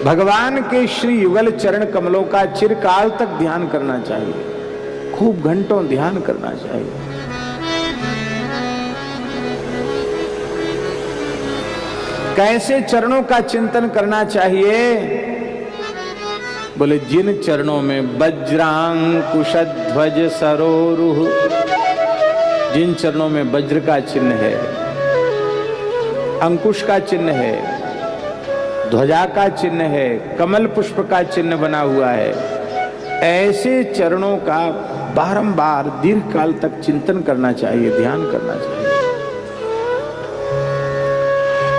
भगवान के श्री युगल चरण कमलों का चिरकाल तक ध्यान करना चाहिए, खूब घंटों ध्यान करना चाहिए। कैसे चरणों का चिंतन करना चाहिए? बोले जिन चरणों में वज्रांकुश ध्वज सरोरुह, जिन चरणों में वज्र का चिन्ह है, अंकुश का चिन्ह है, ध्वजा का चिन्ह है, कमल पुष्प का चिन्ह बना हुआ है, ऐसे चरणों का बारंबार दीर्घ काल तक चिंतन करना चाहिए, ध्यान करना चाहिए।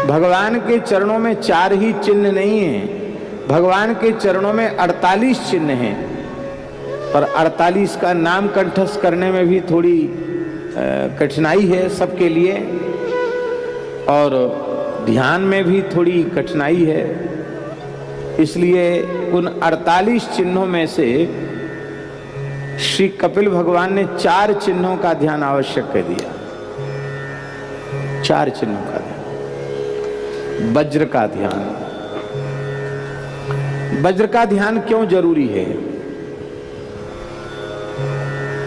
भगवान के चरणों में 4 ही चिन्ह नहीं है, भगवान के चरणों में 48 चिन्ह हैं, पर 48 का नाम कंठस्थ करने में भी थोड़ी कठिनाई है सबके लिए, और ध्यान में भी थोड़ी कठिनाई है। इसलिए उन 48 चिन्हों में से श्री कपिल भगवान ने 4 चिन्हों का ध्यान आवश्यक कर दिया। 4 चिन्हों का ध्यान। वज्र का ध्यान। वज्र का ध्यान क्यों जरूरी है?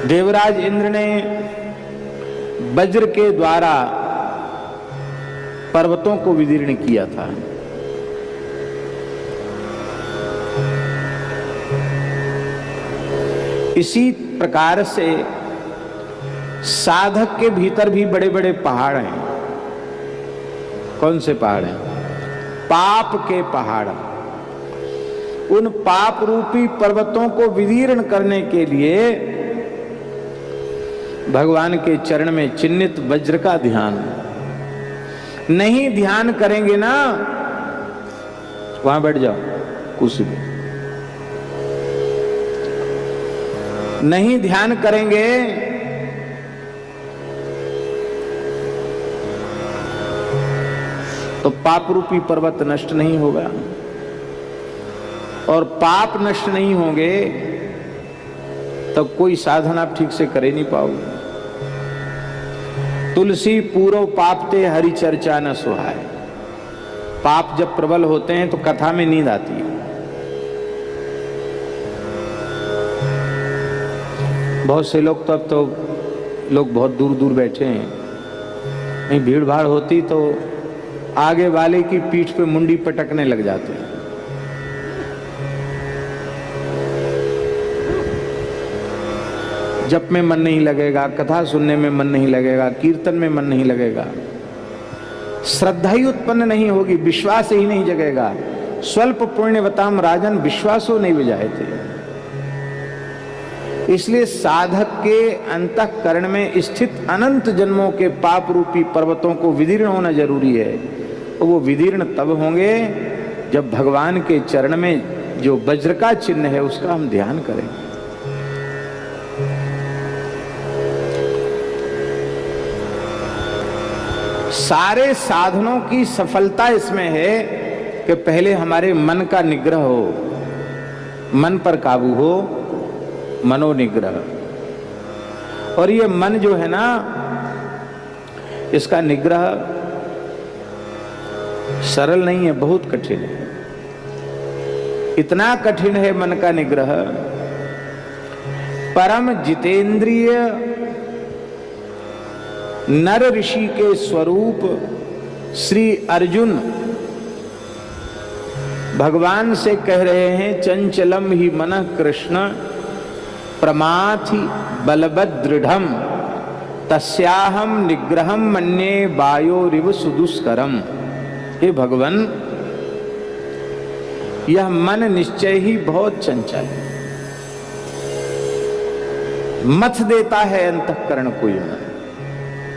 देवराज इंद्र ने वज्र के द्वारा पर्वतों को विदीर्ण किया था। इसी प्रकार से साधक के भीतर भी बड़े बड़े पहाड़ हैं। कौन से पहाड़ हैं? पाप के पहाड़। उन पाप रूपी पर्वतों को विदीर्ण करने के लिए भगवान के चरण में चिन्हित वज्र का ध्यान। नहीं ध्यान करेंगे ना, वहां बैठ जाओ कुर्सी पे, नहीं ध्यान करेंगे तो पाप रूपी पर्वत नष्ट नहीं होगा, और पाप नष्ट नहीं होंगे तब कोई साधन आप ठीक से कर ही नहीं पाओगे। तुलसी पूरो पापते हरि चर्चा न सुहाय। पाप जब प्रबल होते हैं तो कथा में नींद आती है। बहुत से लोग तो अब तो लोग बहुत दूर दूर बैठे हैं, कहीं भीड़ भाड़ होती तो आगे वाले की पीठ पे मुंडी पटकने लग जाते हैं। जप में मन नहीं लगेगा, कथा सुनने में मन नहीं लगेगा, कीर्तन में मन नहीं लगेगा, श्रद्धा ही उत्पन्न नहीं होगी, विश्वास ही नहीं जगेगा। स्वल्प पुण्यवताम राजन विश्वासो नहीं विजायते। इसलिए साधक के अंतःकरण में स्थित अनंत जन्मों के पाप रूपी पर्वतों को विदीर्ण होना जरूरी है। वो विदीर्ण तब होंगे जब भगवान के चरण में जो वज्र का चिन्ह है उसका हम ध्यान करेंगे। सारे साधनों की सफलता इसमें है कि पहले हमारे मन का निग्रह हो, मन पर काबू हो, मनोनिग्रह। और ये मन जो है ना, इसका निग्रह सरल नहीं है, बहुत कठिन है। इतना कठिन है मन का निग्रह। परम जितेंद्रिय नर ऋषि के स्वरूप श्री अर्जुन भगवान से कह रहे हैं, चंचलम ही मनः कृष्ण प्रमाथि बलवदृढ़म तस्याहम निग्रहम मन्ये वायोरिव सुदुष्करम। हे भगवान, यह मन निश्चय ही बहुत चंचल है, मथ देता है अंतःकरण को, ये मन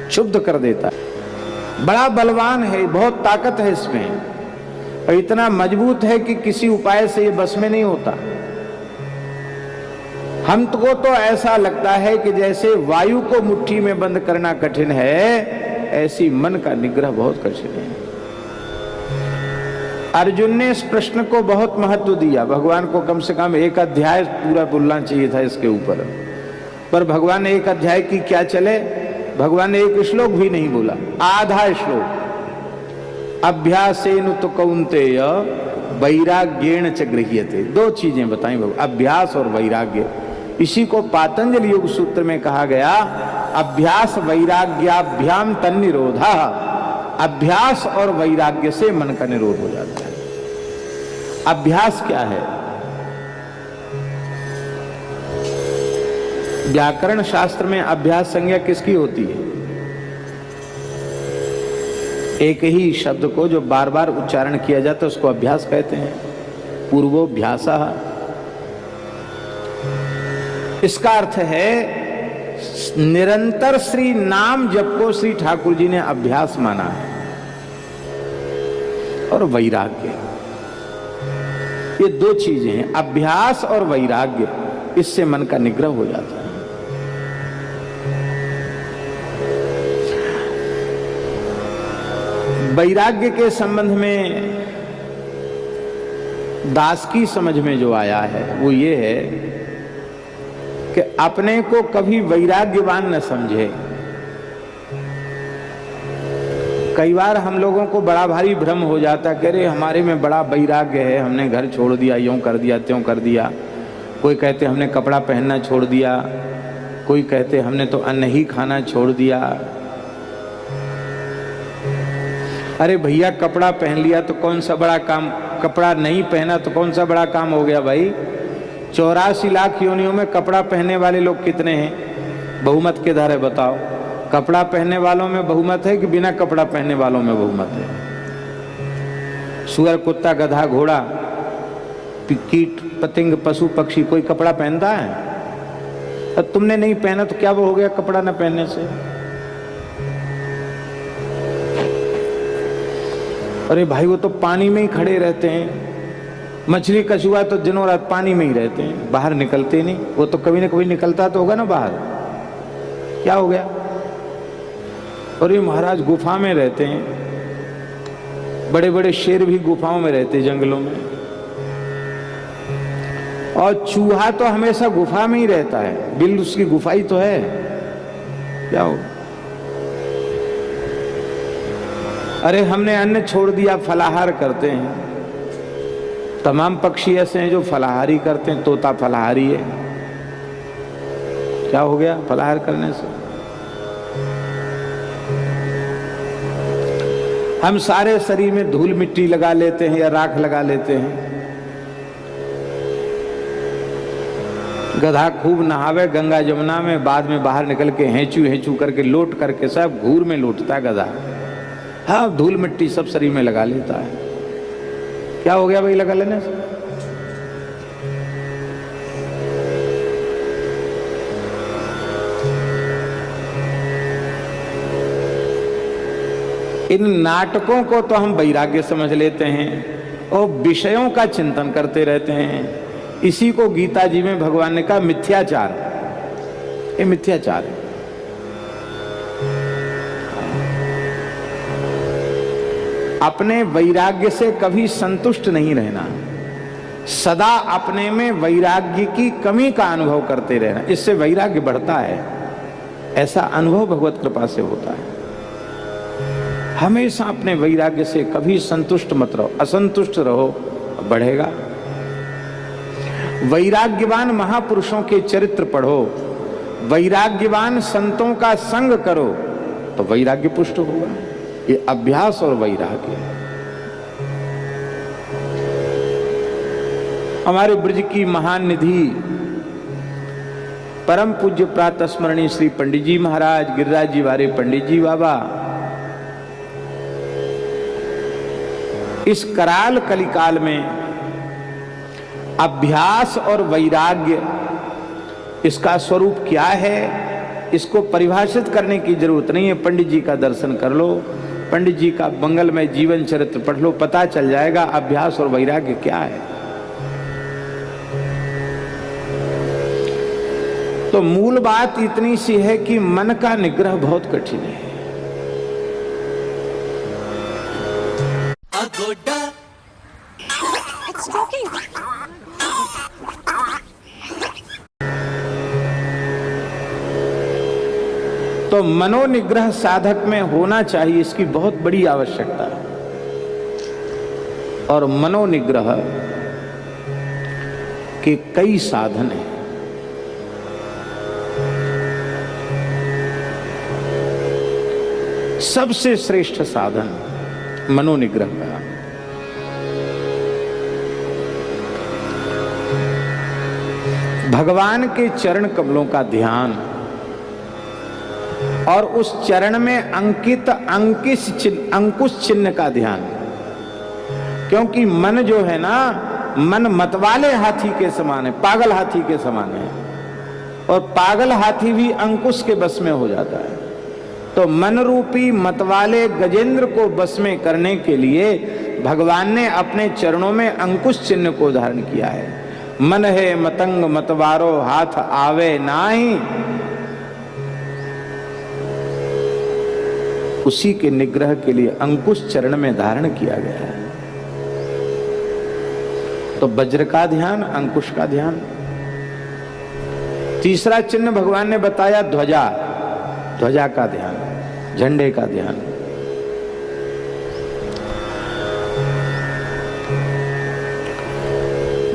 क्षुब्ध कर देता है। बड़ा बलवान है, बहुत ताकत है इसमें, और इतना मजबूत है कि किसी उपाय से ये बस में नहीं होता। हमको तो ऐसा लगता है कि जैसे वायु को मुट्ठी में बंद करना कठिन है, ऐसी मन का निग्रह बहुत कठिन है। अर्जुन ने इस प्रश्न को बहुत महत्व दिया। भगवान को कम से कम 1 अध्याय पूरा बोलना चाहिए था इसके ऊपर, पर भगवान ने 1 अध्याय की क्या चले, भगवान ने 1 श्लोक भी नहीं बोला, आधा श्लोक। अभ्यासेन तो कौन्तेय वैराग्येण च गृह्यते। दो चीजें बताई बाबू, अभ्यास और वैराग्य। इसी को पातंजलि योग सूत्र में कहा गया, अभ्यास वैराग्याभ्याम तन्निरोधा। अभ्यास और वैराग्य से मन का निरोध हो जाता है। अभ्यास क्या है? व्याकरण शास्त्र में अभ्यास संज्ञा किसकी होती है? एक ही शब्द को जो बार बार उच्चारण किया जाता है उसको अभ्यास कहते हैं। पूर्वोऽभ्यासः। इसका अर्थ है निरंतर श्री नाम जप को श्री ठाकुर जी ने अभ्यास माना है। और वैराग्य, ये दो चीजें हैं, अभ्यास और वैराग्य। इससे मन का निग्रह हो जाता है। वैराग्य के संबंध में दास की समझ में जो आया है वो ये है कि अपने को कभी वैराग्यवान न समझे। कई बार हम लोगों को बड़ा भारी भ्रम हो जाता कि अरे हमारे में बड़ा वैराग्य है, हमने घर छोड़ दिया, यूं कर दिया त्यों कर दिया। कोई कहते हमने कपड़ा पहनना छोड़ दिया, कोई कहते हमने तो अन्न ही खाना छोड़ दिया। अरे भैया कपड़ा पहन लिया तो कौन सा बड़ा काम, कपड़ा नहीं पहना तो कौन सा बड़ा काम हो गया भाई? 84 लाख योनियों में कपड़ा पहनने वाले लोग कितने हैं? बहुमत के धारे बताओ। कपड़ा पहनने वालों में बहुमत है कि बिना कपड़ा पहनने वालों में बहुमत है? सुअर, कुत्ता, गधा, घोड़ा, कीट, पतंग, पशु, पक्षी, कोई कपड़ा पहनता है? अब तुमने नहीं पहना तो क्या वो हो गया कपड़ा न पहनने से? अरे भाई वो तो पानी में ही खड़े रहते हैं। मछली, कछुआ तो दिनों रात पानी में ही रहते हैं, बाहर निकलते नहीं। वो तो कभी ना कभी निकलता तो होगा ना बाहर, क्या हो गया? और ये महाराज गुफा में रहते हैं, बड़े बड़े शेर भी गुफाओं में रहते हैं, जंगलों में। और चूहा तो हमेशा गुफा में ही रहता है, बिल उसकी गुफा ही तो है, क्या हो? अरे हमने अन्न छोड़ दिया, फलाहार करते हैं। तमाम पक्षी ऐसे हैं जो फलाहारी करते हैं, तोता फलाहारी है, क्या हो गया फलाहार करने से? हम सारे शरीर में धूल मिट्टी लगा लेते हैं या राख लगा लेते हैं। गधा खूब नहावे गंगा जमुना में, बाद में बाहर निकल के हेंचू हेंचू करके लोट करके सब घूर में लोटता है गधा। हाँ, धूल मिट्टी सब शरीर में लगा लेता है, क्या हो गया भाई लगा लेने से? इन नाटकों को तो हम वैराग्य समझ लेते हैं और विषयों का चिंतन करते रहते हैं। इसी को गीता जी में भगवान ने कहा मिथ्याचार, ये मिथ्याचार है। अपने वैराग्य से कभी संतुष्ट नहीं रहना, सदा अपने में वैराग्य की कमी का अनुभव करते रहना, इससे वैराग्य बढ़ता है। ऐसा अनुभव भगवत कृपा से होता है। हमेशा अपने वैराग्य से कभी संतुष्ट मत रहो, असंतुष्ट रहो, बढ़ेगा। वैराग्यवान महापुरुषों के चरित्र पढ़ो, वैराग्यवान संतों का संग करो तो वैराग्य पुष्ट होगा। ये अभ्यास और वैराग्य। हमारे ब्रज की महान निधि परम पूज्य प्रातः स्मरणीय श्री पंडित जी महाराज, गिरिराज जी वारे पंडित जी बाबा, इस कराल कलिकाल में अभ्यास और वैराग्य इसका स्वरूप क्या है, इसको परिभाषित करने की जरूरत नहीं है। पंडित जी का दर्शन कर लो, पंडित जी का मंगलमय जीवन चरित्र पढ़ लो, पता चल जाएगा अभ्यास और वैराग्य क्या है। तो मूल बात इतनी सी है कि मन का निग्रह बहुत कठिन है। तो मनोनिग्रह साधक में होना चाहिए, इसकी बहुत बड़ी आवश्यकता है। और मनोनिग्रह के कई साधन हैं। सबसे श्रेष्ठ साधन मनोनिग्रह का। भगवान के चरण कमलों का ध्यान और उस चरण में अंकित अंकुश चिन्ह का ध्यान। क्योंकि मन जो है ना, मन मतवाले हाथी के समान है, पागल हाथी के समान है, और पागल हाथी भी अंकुश के बस में हो जाता है। तो मन रूपी मतवाले गजेंद्र को बस में करने के लिए भगवान ने अपने चरणों में अंकुश चिन्ह को धारण किया है। मन है मतंग मतवारो हाथ आवे नाही, उसी के निग्रह के लिए अंकुश चरण में धारण किया गया है। तो वज्र का ध्यान, अंकुश का ध्यान। तीसरा चिन्ह भगवान ने बताया ध्वजा, ध्वजा का ध्यान, झंडे का ध्यान।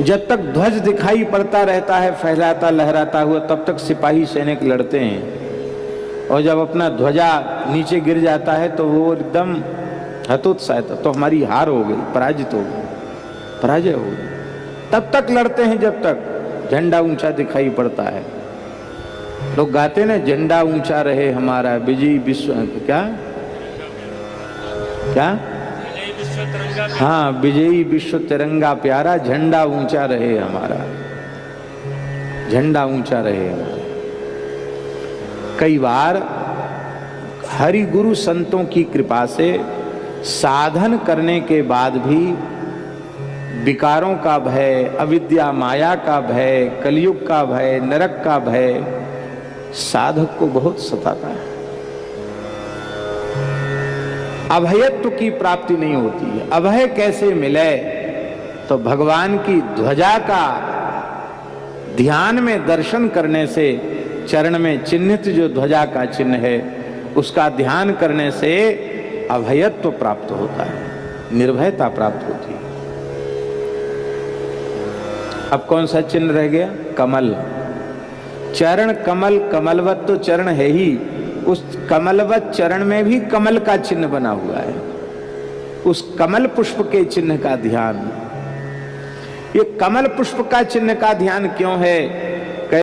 जब तक ध्वज दिखाई पड़ता रहता है फहराता लहराता हुआ, तब तक सिपाही सैनिक लड़ते हैं, और जब अपना ध्वजा नीचे गिर जाता है तो वो एकदम हतोत्साहित, तो हमारी हार हो गई, पराजित हो गई, पराजय हो गई। तब तक लड़ते हैं जब तक झंडा ऊंचा दिखाई पड़ता है। लोग गाते ना, झंडा ऊंचा रहे हमारा विजयी विश्व, क्या क्या, हाँ, विजयी विश्व तिरंगा प्यारा, झंडा ऊंचा रहे हमारा, झंडा ऊंचा रहे हमारा। कई बार हरि गुरु संतों की कृपा से साधन करने के बाद भी विकारों का भय, अविद्या माया का भय, कलयुग का भय, नरक का भय साधक को बहुत सताता है। अभयत्व की प्राप्ति नहीं होती है। अभय कैसे मिले? तो भगवान की ध्वजा का ध्यान में दर्शन करने से, चरण में चिन्हित जो ध्वजा का चिन्ह है उसका ध्यान करने से अभयत्व प्राप्त होता है, निर्भयता प्राप्त होती है। अब कौन सा चिन्ह रह गया? कमल। चरण कमल, कमलवत तो चरण है ही, उस कमलवत चरण में भी कमल का चिन्ह बना हुआ है, उस कमल पुष्प के चिन्ह का ध्यान। ये कमल पुष्प का चिन्ह का ध्यान क्यों है?